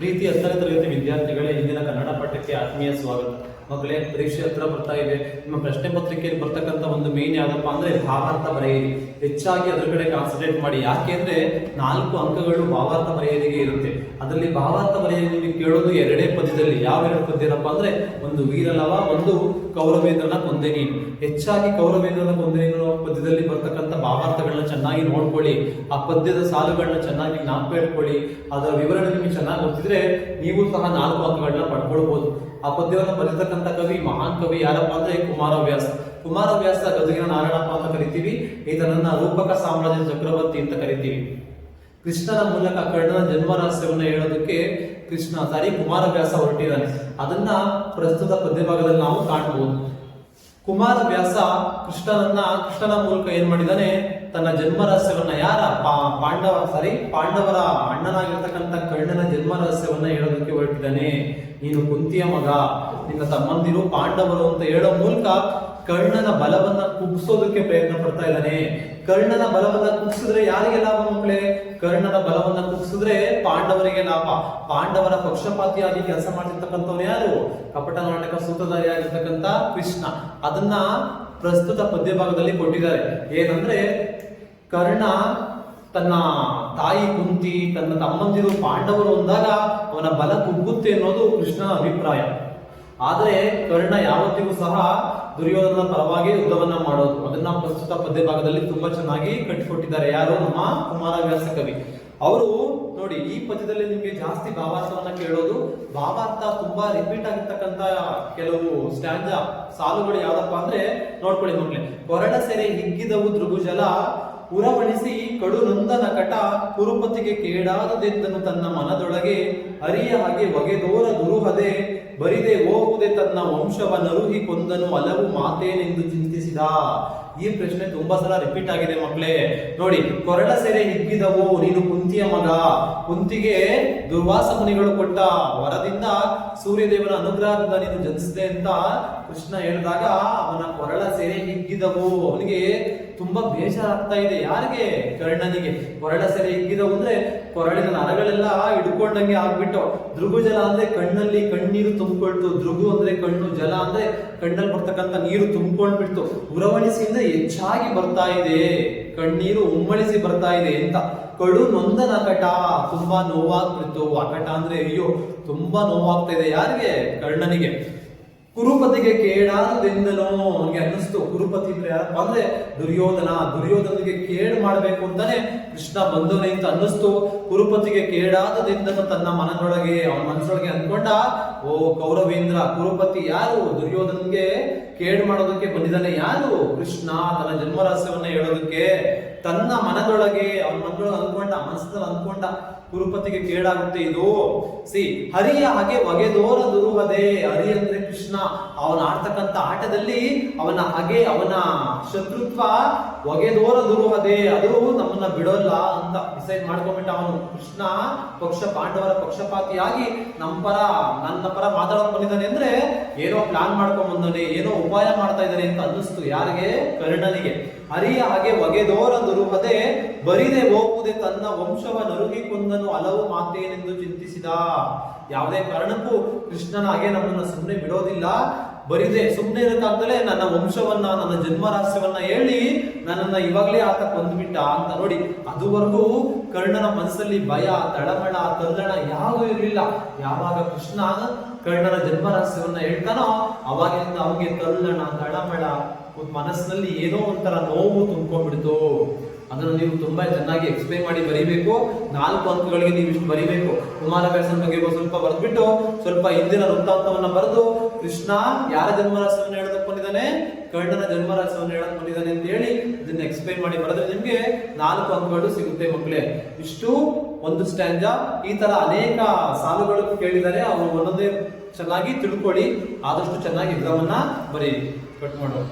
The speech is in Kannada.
ಪ್ರೀತಿ 10ನೇ ತರಗತಿ ವಿದ್ಯಾರ್ಥಿಗಳೇ, ಇಂದಿನ ಕನ್ನಡ ಪಾಠಕ್ಕೆ ಆತ್ಮೀಯ ಸ್ವಾಗತ. ಮಕ್ಕಳೇ, ಪರೀಕ್ಷೆ ಹತ್ರ ಬರ್ತಾ ಇದೆ. ನಿಮ್ಮ ಪ್ರಶ್ನೆ ಪತ್ರಿಕೆಯಲ್ಲಿ ಬರ್ತಕ್ಕಂಥ ಒಂದು ಮೇನ್ ಯಾವ್ದಪ್ಪ ಅಂದ್ರೆ ಭಾವಾರ್ಥ ಬರೆಯಿರಿ. ಹೆಚ್ಚಾಗಿ ಅದ್ರ ಕಡೆ ಕಾನ್ಸಂಟ್ರೇಟ್ ಮಾಡಿ. ಯಾಕೆಂದ್ರೆ 4 ಅಂಕಗಳು ಭಾವಾರ್ಥ ಬರೆಯಲಿಗೆ ಇರುತ್ತೆ. ಅದರಲ್ಲಿ ಭಾವಾರ್ಥ ಬರೆಯಲು ನಿಮಗೆ ಕೇಳೋದು 2 ಪದ್ಯದಲ್ಲಿ. ಯಾವ 2 ಪದ್ಯನಪ್ಪ ಅಂದ್ರೆ ಒಂದು ವೀರಲವ, ಒಂದು ಕೌರವೇಂದ್ರನ ಕೊಂದೆ ನೀನು. ಹೆಚ್ಚಾಗಿ ಕೌರವೇಂದ್ರನ ಕೊಂದೆ ನೀನು ಪದ್ಯದಲ್ಲಿ ಬರ್ತಕ್ಕಂಥ ಭಾವಾರ್ಥಗಳನ್ನ ಚೆನ್ನಾಗಿ ನೋಡ್ಕೊಳ್ಳಿ. ಆ ಪದ್ಯದ ಸಾಲುಗಳನ್ನ ಚೆನ್ನಾಗಿ ಜ್ಞಾಪಕ ಇಟ್ಕೊಳ್ಳಿ. ಅದರ ವಿವರಣೆ ನಿಮಗೆ ಚೆನ್ನಾಗಿ ಗೊತ್ತಿದ್ರೆ ನೀವು ಸಹ 4 ಅಂಕಗಳನ್ನ ಪಡ್ಕೊಳ್ಬಹುದು. ಆ ಪದ್ಯವನ್ನು ಬರೆದಿರ್ತಕ್ಕಂಥ ಕವಿ, ಮಹಾನ್ ಕವಿ ಯಾರಪ್ಪ ಅಂದ್ರೆ ಕುಮಾರವ್ಯಾಸ. ಕುಮಾರವ್ಯಾಸ ಗದುಗಿನ ನಾರಾಯಣಪ್ಪ ಅಂತ ಕರಿತೀವಿ. ಈತನನ್ನ ರೂಪಕ ಸಾಮ್ರಾಜ್ಯ ಚಕ್ರವರ್ತಿ ಅಂತ ಕರಿತೀವಿ. ಕೃಷ್ಣನ ಮೂಲಕ ಕರ್ಣನ ಜನ್ಮ ರಹಸ್ಯವನ್ನ ಹೇಳೋದಕ್ಕೆ ಕುಮಾರವ್ಯಾಸ ಹೊರಟಿದ್ದಾನೆ. ಅದನ್ನ ಪ್ರಸ್ತುತ ಪದ್ಯ ಭಾಗದಲ್ಲಿ ನಾವು ಕಾಣಬಹುದು. ಕುಮಾರವ್ಯಾಸ ಕೃಷ್ಣನ ಮೂಲಕ ಏನ್ ಮಾಡಿದಾನೆ, ತನ್ನ ಜನ್ಮ ರಹಸ್ಯವನ್ನ ಪಾಂಡವರ ಅಣ್ಣನಾಗಿರ್ತಕ್ಕಂಥ ಕರ್ಣನ ಜನ್ಮ ರಹಸ್ಯವನ್ನ ಹೇಳೋದಕ್ಕೆ ಹೊರಟಿದ್ದಾನೆ. ನೀನು ಕುಂತಿಯ ಮಗ, ನಿನ್ನ ತಮ್ಮಂದಿರು ಪಾಂಡವರು ಅಂತ ಹೇಳೋ ಮೂಲಕ ಕರ್ಣನ ಬಲವನ್ನ ಕುಗ್ಸೋದಕ್ಕೆ ಪ್ರಯತ್ನ ಪಡ್ತಾ ಇದ್ದಾನೆ. ಕರ್ಣನ ಬಲವನ್ನ ಕುಗ್ಸಿದ್ರೆ ಯಾರಿಗೆ ಲಾಭ ಮಕ್ಕಳೇ? ಕರ್ಣನ ಬಲವನ್ನ ಕುಗ್ಸಿದ್ರೆ ಪಾಂಡವರಿಗೆ ಲಾಭ. ಪಾಂಡವರ ಪಕ್ಷಪಾತಿಯಾಗಿ ಕೆಲಸ ಮಾಡ್ತಿರ್ತಕ್ಕಂಥವ್ರು ಯಾರು? ಕಪಟ ನಾಟಕ ಸೂತ್ರಧಾರಿಯಾಗಿರ್ತಕ್ಕಂಥ ಕೃಷ್ಣ. ಅದನ್ನ ಪ್ರಸ್ತುತ ಪದ್ಯ ಭಾಗದಲ್ಲಿ ಕೊಟ್ಟಿದ್ದಾರೆ. ಏನಂದ್ರೆ, ಕರ್ಣ ತನ್ನ ತಾಯಿ ಕುಂತಿ, ತನ್ನ ತಮ್ಮಂದಿರು ಪಾಂಡವರು ಅಂದಾಗ ಅವನ ಬಲ ಕುಗ್ಗುತ್ತೆ ಅನ್ನೋದು ಕೃಷ್ಣನ ಅಭಿಪ್ರಾಯ. ಆದರೆ ಕರ್ಣ ಯಾವತ್ತಿಗೂ ಸಹ ದುರ್ಯೋಧನ ಪರವಾಗಿ ಯುದ್ಧವನ್ನ ಮಾಡೋದು. ಅದನ್ನ ಪ್ರಸ್ತುತ ಪದ್ಯ ಭಾಗದಲ್ಲಿ ತುಂಬಾ ಚೆನ್ನಾಗಿ ಕಟ್ಟಿಕೊಟ್ಟಿದ್ದಾರೆ. ಯಾರು? ನಮ್ಮ ಕುಮಾರವ್ಯಾಸ ಕವಿ. ಅವರು ನೋಡಿ, ಈ ಪದ್ಯದಲ್ಲಿ ನಿಮ್ಗೆ ಜಾಸ್ತಿ ಭಾವಾರ್ಥವನ್ನ ಕೇಳೋದು. ಭಾವಾರ್ಥ ತುಂಬಾ ರಿಪೀಟ್ ಆಗಿರ್ತಕ್ಕಂಥ ಕೆಲವು ಸ್ಟ್ಯಾಂಜ ಸಾಲುಗಳು ಯಾವ್ದಪ್ಪ ಅಂದ್ರೆ ನೋಡ್ಕೊಳ್ಳಿ ಮಕ್ಕಳೇ. ಕೊರಡ ಸೆರೆ ಹಿಗ್ಗಿದವು ದೃಗುಜಲ, ಉರವಣಿಸಿ ಕಡು ನೊಂದನ ಕಟ, ಕುರುಪತಿಗೆ ಕೇಡಾದದೆಂದನು ತನ್ನ ಮನದೊಳಗೆ, ಅರಿಯ ಹಾಗೆ ಒಗೆದೋರ ದುರುಹದೆ, ಬರಿದೆ ಹೋಗುದೆ ತನ್ನ ವಂಶವ ನರುಹಿ ಕೊಂದನು ಹಲವು ಮಾತೇನೆಂದು ಚಿಂತಿಸಿದ. ಈ ಪ್ರಶ್ನೆ ತುಂಬಾ ಸಲ ರಿಪೀಟ್ ಆಗಿದೆ ಮಕ್ಕಳೇ. ನೋಡಿ, ಕೊರಳ ಸೆರೆ ಹಿಗ್ಗಿದವು, ನೀನು ಕುಂತಿಯ ಮಗ. ಕುಂತಿಗೆ ದುರ್ವಾಸ ಮುನಿಗಳು ಕೊಟ್ಟ ವರದಿಂದ, ಸೂರ್ಯದೇವನ ಅನುಗ್ರಹದಿಂದ ನೀನು ಜನಿಸಿದೆ ಅಂತ ಕೃಷ್ಣ ಹೇಳಿದಾಗ ಅವನ ಕೊರಳ ಸೆರೆ ಹಿಗ್ಗಿದವು. ಅವನಿಗೆ ತುಂಬಾ ಬೇಜಾರಾಗ್ತಾ ಇದೆ. ಯಾರಿಗೆ? ಕರ್ಣನಿಗೆ. ಕೊರಳ ಸೆರೆ ಹಿಗ್ಗಿದವು ಅಂದ್ರೆ ಕೊರಳಿನ ನರಗಳೆಲ್ಲ ಹಿಡ್ಕೊಂಡಂಗೆ ಆಗ್ಬಿಟ್ಟು. ದೃಗುಜಲ ಅಂದ್ರೆ ಕಣ್ಣಲ್ಲಿ ಕಣ್ಣೀರು ತುಂಬಿಕೊಳ್ತು. ದೃಗು ಅಂದ್ರೆ ಕಣ್ಣು, ಜಲ ಅಂದ್ರೆ ಕಣ್ಣಲ್ಲಿ ಬರ್ತಕ್ಕಂಥ ನೀರು ತುಂಬಿಕೊಂಡ್ಬಿಡ್ತು. ಉರವಣಿಸಿ ಅಂದ್ರೆ ಹೆಚ್ಚಾಗಿ ಬರ್ತಾ ಇದೆ, ಕಣ್ಣೀರು ಉಮ್ಮಳಿಸಿ ಬರ್ತಾ ಇದೆ ಅಂತ. ಕಡು ನೊಂದನ ಅಕಟ, ತುಂಬಾ ನೋವಾಗ್ಬಿಡ್ತು. ಅಕಟ ಅಂದ್ರೆ ಅಯ್ಯೋ, ತುಂಬಾ ನೋವಾಗ್ತಾ ಇದೆ. ಯಾರಿಗೆ? ಕರ್ಣನಿಗೆ. ಕುರುಪತಿಗೆ ಕೇಡಾದದೆಂದನೋ, ಅವನಿಗೆ ಅನ್ನಿಸ್ತು. ಕುರುಪತಿ ಅಂದ್ರೆ ಯಾರಪ್ಪ ಅಂದ್ರೆ ದುರ್ಯೋಧನಿಗೆ ಕೇಡು ಮಾಡ್ಬೇಕು ಅಂತಾನೆ ಕೃಷ್ಣ ಬಂದವನೇ ಅಂತ ಅನ್ನಿಸ್ತು. ಕುರುಪತಿಗೆ ಕೇಡಾದದೆಂದನು ತನ್ನ ಮನದೊಳಗೆ, ಅವನ ಮನಸ್ಸೊಳಗೆ ಅಂದ್ಕೊಂಡ, ಓ ಕೌರವೇಂದ್ರ, ಕುರುಪತಿ ಯಾರು? ದುರ್ಯೋಧನಿಗೆ ಕೇಡು ಮಾಡೋದಕ್ಕೆ ಬಂದಿದ್ದಾನೆ. ಯಾರು? ಕೃಷ್ಣ. ತನ್ನ ಜನ್ಮ ರಹಸ್ಯವನ್ನ ಹೇಳೋದಕ್ಕೆ ತನ್ನ ಮನದೊಳಗೆ, ಅವನ ಮನಸ್ಸಲ್ಲಿ ಅಂದ್ಕೊಂಡ ಕುರುಪತಿಗೆ ಕೇಡಾಗುತ್ತೆ ಇದು. ಹರಿಯ ಹಾಗೆ ಒಗೆದೋರ ದುರುಹದೆ. ಹರಿ ಅಂದ್ರೆ ಕೃಷ್ಣ. ಅವನ ಆಡ್ತಕ್ಕಂಥ ಆಟದಲ್ಲಿ ಅವನ ಶತ್ರುತ್ವ ಒಗೆದೋರ ದುರುಹದೆ, ಅದು ನಮ್ಮನ್ನ ಬಿಡೋಲ್ಲ ಅಂತ ಡಿಸೈಡ್ ಮಾಡ್ಕೊಂಡ್ಬಿಟ್ಟ ಅವನು. ಕೃಷ್ಣ ಪಾಂಡವರ ಪಕ್ಷಪಾತಿಯಾಗಿ ನನ್ನ ಪರ ಮಾತಾಡೋಕ್ ಬಂದಿದ್ದಾನೆ ಅಂದ್ರೆ ಏನೋ ಪ್ಲಾನ್ ಮಾಡ್ಕೊಂಡ್ ಬಂದಾನೆ, ಏನೋ ಉಪಾಯ ಮಾಡ್ತಾ ಇದ್ದಾನೆ ಅಂತ ಅನ್ನಿಸ್ತು. ಯಾರಿಗೆ? ಕರ್ಣನಿಗೆ. ಹರಿಯ ಹಾಗೆ ಒಗೆದೋರ ದುರುಹದೆ, ಬರಿದೆ ಹೋಗುವುದೇ ತನ್ನ ವಂಶವ ನರುಗಿ ಕೊಂದನು ಹಲವು ಮಾತೇನೆಂದು ಚಿಂತಿಸಿದ. ಯಾವುದೇ ಕಾರಣಕ್ಕೂ ಕೃಷ್ಣನ ಹಾಗೆ ನಮ್ಮನ್ನ ಸುಮ್ಮನೆ ಬಿಡೋದಿಲ್ಲ. ಬರಿದೆ ಸುಮ್ಮನೆ ಇರಕ್ಕಾಗ್ದಲೆ ನನ್ನ ವಂಶವನ್ನ, ನನ್ನ ಜನ್ಮ ರಹಸ್ಯವನ್ನ ಹೇಳಿ ನನ್ನನ್ನ ಇವಾಗ್ಲೇ ಆತ ಕೊಂದ್ಬಿಟ್ಟ ಅಂತ. ನೋಡಿ, ಅದುವರೆಗೂ ಕರ್ಣನ ಮನಸ್ಸಲ್ಲಿ ಭಯ, ತಳಮಳ, ತಲ್ಲಣ ಯಾವುದು ಇರಲಿಲ್ಲ. ಯಾವಾಗ ಕೃಷ್ಣ ಕರ್ಣನ ಜನ್ಮ ರಹಸ್ಯವನ್ನ ಹೇಳ್ತಾನೋ ಅವಾಗಿನಿಂದ ಅವನಿಗೆ ತಲ್ಲಣ, ತಳಮಳ, ಮನಸ್ಸಿನಲ್ಲಿ ಏನೋ ಒಂಥರ ನೋವು ತುಂಬ್ಕೊಂಡ್ಬಿಡ್ತು. ಅದನ್ನು ನೀವು ತುಂಬಾ ಚೆನ್ನಾಗಿ ಎಕ್ಸ್ಪ್ಲೈನ್ ಮಾಡಿ ಬರೀಬೇಕು. 4 ಅಂಕಗಳಿಗೆ ನೀವು ಇಷ್ಟು ಬರೀಬೇಕು. ಕುಮಾರವ್ಯಾಸನ ಬಗ್ಗೆ ಸ್ವಲ್ಪ ಬರೆದ್ಬಿಟ್ಟು ಸ್ವಲ್ಪ ಹಿಂದಿನ ವೃತ್ತಾಂತವನ್ನ ಬರೆದು, ಕೃಷ್ಣ ಯಾರ ಜನ್ಮ ರಹಸ್ಯವನ್ನು ಹೇಳೋದಕ್ಕೆ ಬಂದಿದ್ದಾನೆ? ಕರ್ಣನ ಜನ್ಮ ರಹಸ್ಯವನ್ನು ಹೇಳಕ್ ಬಂದಿದ್ದಾನೆ ಅಂತ ಹೇಳಿ ಇದನ್ನ ಎಕ್ಸ್ಪ್ಲೈನ್ ಮಾಡಿ ಬರೆದ್ರೆ ನಿಮ್ಗೆ 4 ಅಂಕಗಳು ಸಿಗುತ್ತೆ ಮಕ್ಕಳೇ. ಇಷ್ಟು ಒಂದು ಸ್ಟ್ಯಾಂಜ. ಈ ತರ ಅನೇಕ ಸಾಲುಗಳು ಕೇಳಿದ್ದಾರೆ. ಅವರು ಒಂದೊಂದೇ ಚೆನ್ನಾಗಿ ತಿಳ್ಕೊಳ್ಳಿ. ಆದಷ್ಟು ಚೆನ್ನಾಗಿ ಎಕ್ಸಾಮ್ ಅನ್ನ ಬರೀರಿ. ಕಟ್ ಮಾಡೋದು.